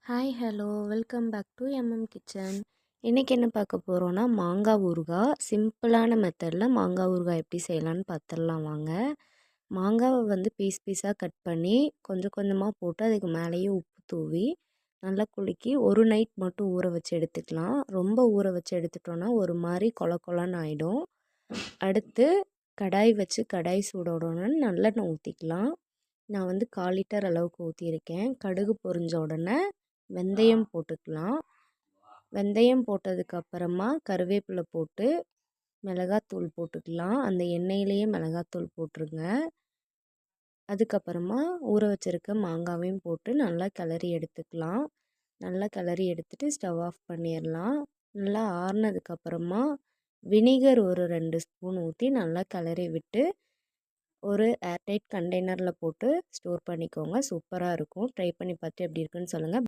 Hi hello welcome back to kitchen. இன்றைக்கி என்ன பார்க்க போகிறோன்னா மாங்காய் ஊறுகாய். சிம்பிளான மெத்தடில் மாங்காய் ஊறுகாய் எப்படி செய்யலான்னு பார்த்துடலாம் வாங்க. மாங்காவை பீஸ் பீஸாக கட் பண்ணி கொஞ்சம் கொஞ்சமாக போட்டு அதுக்கு மேலேயே உப்பு தூவி நல்லா குலுக்கி ஒரு நைட் மட்டும் ஊற வச்சு எடுத்துக்கலாம். ரொம்ப ஊற வச்சு எடுத்துட்டோன்னா ஒரு மாதிரி கொல கொலன்னு ஆகிடும். அடுத்து கடாய் வச்சு கடாய் சூடோடனே நல்லெண்ணெய் ஊற்றிக்கலாம். நான் 1/4 லிட்டர் அளவுக்கு ஊற்றியிருக்கேன். கடுகு பொரிஞ்ச உடனே வெந்தயம் போட்டுக்கலாம். வெந்தயம் போட்டதுக்கப்புறமா கருவேப்பிலை போட்டு மிளகாத்தூள் போட்டுக்கலாம். அந்த எண்ணெயிலேயே மிளகாத்தூள் போட்டுருங்க. அதுக்கப்புறமா ஊற வச்சுருக்க மாங்காவையும் போட்டு நல்லா கிளறி எடுத்துக்கலாம். நல்லா கிளறி எடுத்துகிட்டு ஸ்டவ் ஆஃப் பண்ணிடலாம். நல்லா ஆறுனதுக்கப்புறமா வினிகர் ஒரு 2 ஸ்பூன் ஊற்றி நல்லா கிளறி விட்டு ஒரு ஏர்டைட் கண்டெய்னரில் போட்டு ஸ்டோர் பண்ணிக்கோங்க. சூப்பராக இருக்கும். ட்ரை பண்ணி பார்த்து எப்படி இருக்குன்னு சொல்லுங்கள்.